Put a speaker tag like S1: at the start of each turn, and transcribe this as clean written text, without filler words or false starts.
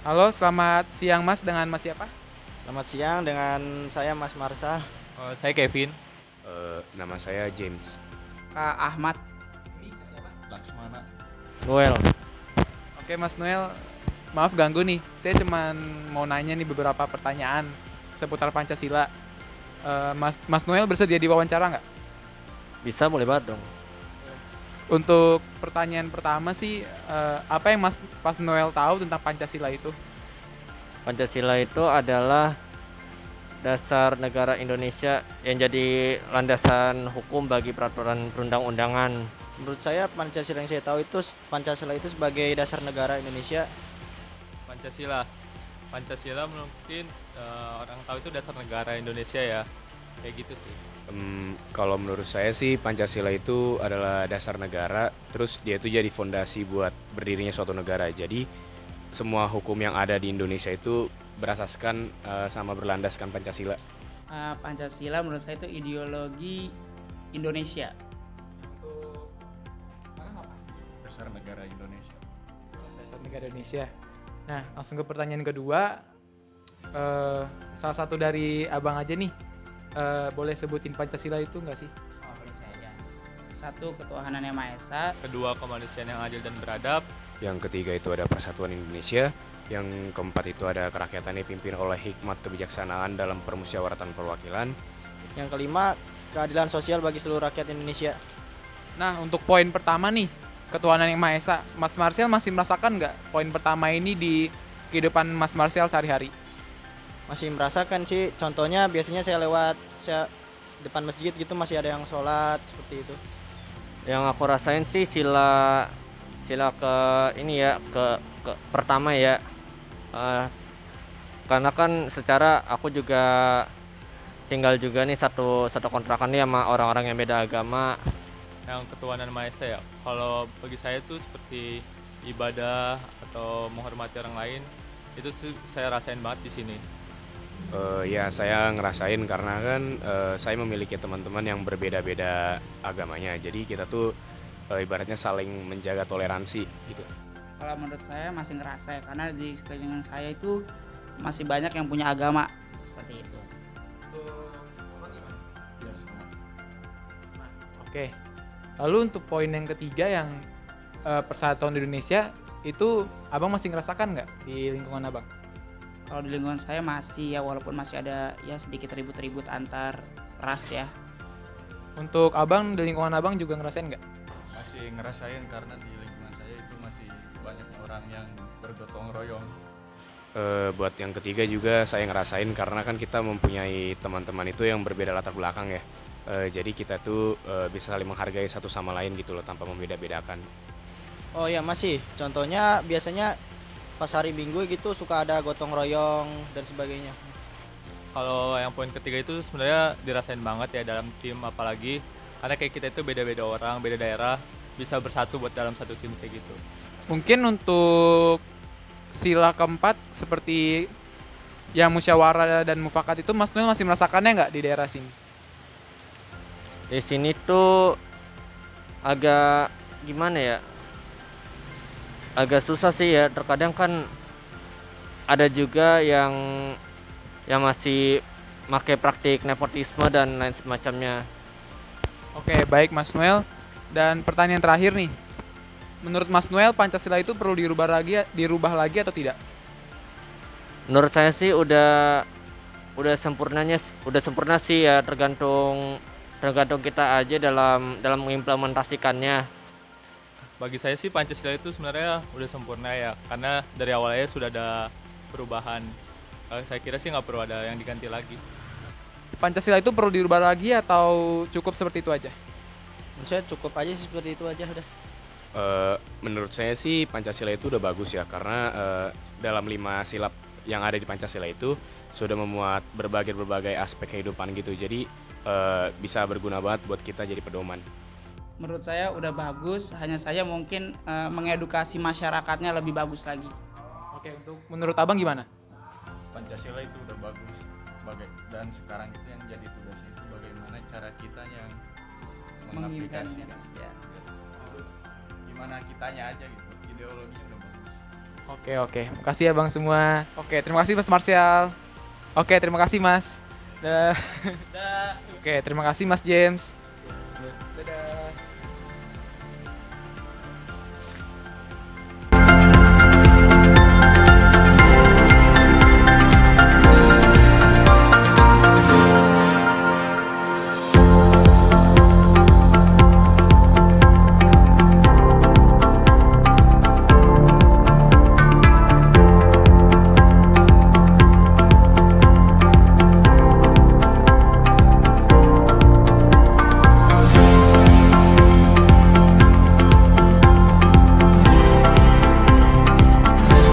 S1: Halo, selamat siang Mas, dengan Mas siapa?
S2: Selamat siang dengan saya Mas Marsal.
S3: Oh, saya Kevin.
S4: Nama saya James.
S5: Kak Ahmad.
S6: Laksmana.
S2: Noel.
S1: Oke Mas Noel, maaf ganggu nih. Saya cuman mau nanya nih beberapa pertanyaan seputar Pancasila. Mas Noel bersedia diwawancara nggak?
S2: Bisa boleh banget dong.
S1: Untuk pertanyaan pertama sih, apa yang Mas Noel tahu tentang Pancasila itu?
S2: Pancasila itu adalah dasar negara Indonesia yang jadi landasan hukum bagi peraturan perundang-undangan. Menurut saya Pancasila yang saya tahu itu Pancasila itu sebagai dasar negara Indonesia.
S3: Pancasila. Pancasila mungkin orang tahu itu dasar negara Indonesia ya. Kayak gitu sih.
S4: Kalau menurut saya sih Pancasila itu adalah dasar negara, terus dia itu jadi fondasi buat berdirinya suatu negara. Jadi semua hukum yang ada di Indonesia itu berasaskan sama berlandaskan Pancasila.
S5: Pancasila menurut saya itu ideologi Indonesia.
S1: Untuk apa?
S6: Dasar negara Indonesia.
S1: Dasar negara Indonesia. Nah, langsung ke pertanyaan kedua. Salah satu dari abang aja nih, boleh sebutin Pancasila itu nggak sih?
S5: Oh, boleh saya. Satu, ketuhanan yang Maha Esa.
S3: Kedua, kemanusiaan yang adil dan beradab.
S4: Yang ketiga itu ada persatuan Indonesia. Yang keempat itu ada kerakyatan yang dipimpin oleh hikmat kebijaksanaan dalam permusyawaratan perwakilan.
S2: Yang kelima, keadilan sosial bagi seluruh rakyat Indonesia.
S1: Nah, untuk poin pertama nih, ketuhanan yang Maha Esa, Mas Marsial masih merasakan nggak poin pertama ini di kehidupan Mas Marsial sehari-hari?
S2: Masih merasakan sih, contohnya biasanya saya lewat depan masjid gitu masih ada yang sholat seperti itu. Yang aku rasain sih sila ke ini ya, ke pertama ya. Karena kan secara aku juga tinggal juga nih satu kontrakan nih sama orang-orang yang beda agama.
S3: Yang ketuhanan Maha Esa ya. Kalau bagi saya tuh seperti ibadah atau menghormati orang lain, itu saya rasain banget di sini.
S4: Ya saya ngerasain karena kan saya memiliki teman-teman yang berbeda-beda agamanya. Jadi kita tuh ibaratnya saling menjaga toleransi gitu.
S5: Kalau menurut saya masih ngerasa ya, karena di sekeliling saya itu masih banyak yang punya agama seperti itu.
S6: Ya, sama.
S1: Oke. Lalu untuk poin yang ketiga yang persatuan Indonesia itu abang masih ngerasakan nggak di lingkungan abang?
S5: Kalau di lingkungan saya masih ya, walaupun masih ada ya sedikit ribut-ribut antar ras ya.
S1: Untuk abang di lingkungan abang juga ngerasain nggak?
S6: Masih ngerasain karena di lingkungan saya itu masih banyak orang yang bergotong royong.
S4: Buat yang ketiga juga saya ngerasain karena kan kita mempunyai teman-teman itu yang berbeda latar belakang ya. Jadi kita tuh bisa saling menghargai satu sama lain gitu loh tanpa membeda-bedakan.
S2: Oh ya masih, contohnya biasanya pas hari Minggu gitu suka ada gotong royong dan sebagainya.
S3: Kalau yang poin ketiga itu sebenarnya dirasain banget ya dalam tim, apalagi karena kayak kita itu beda-beda orang, beda daerah, bisa bersatu buat dalam satu tim kayak gitu.
S1: Mungkin untuk sila keempat seperti yang musyawarah dan mufakat itu Mas Noel masih merasakannya nggak di daerah sini?
S2: Di sini tuh agak gimana ya? Agak susah sih ya. Terkadang kan ada juga yang masih pakai praktik nepotisme dan lain semacamnya.
S1: Oke, baik Mas Noel. Dan pertanyaan terakhir nih. Menurut Mas Noel Pancasila itu perlu dirubah lagi atau tidak?
S2: Menurut saya sih udah sempurna sih ya, tergantung kita aja dalam mengimplementasikannya.
S3: Bagi saya sih Pancasila itu sebenarnya udah sempurna ya, karena dari awalnya sudah ada perubahan. Saya kira sih nggak perlu ada yang diganti lagi.
S1: Pancasila itu perlu dirubah lagi atau cukup seperti itu aja?
S2: Menurut saya cukup aja sih seperti itu aja udah.
S4: Menurut saya sih Pancasila itu udah bagus ya karena dalam 5 silap yang ada di Pancasila itu sudah memuat berbagai aspek kehidupan gitu. Jadi bisa berguna banget buat kita jadi pedoman.
S5: Menurut saya udah bagus, hanya saya mungkin mengedukasi masyarakatnya lebih bagus lagi.
S1: Oke, untuk menurut abang gimana?
S6: Pancasila itu udah bagus. Dan sekarang itu yang jadi tugasnya itu bagaimana cara kita yang mengaplikasikan.
S5: Mengimplementasi ya.
S6: Gimana kitanya aja gitu. Ideologinya udah bagus.
S1: Oke. Makasih ya Bang semua. Oke, terima kasih Mas Martial. Oke, terima kasih Mas. Dah. Oke, terima kasih Mas James.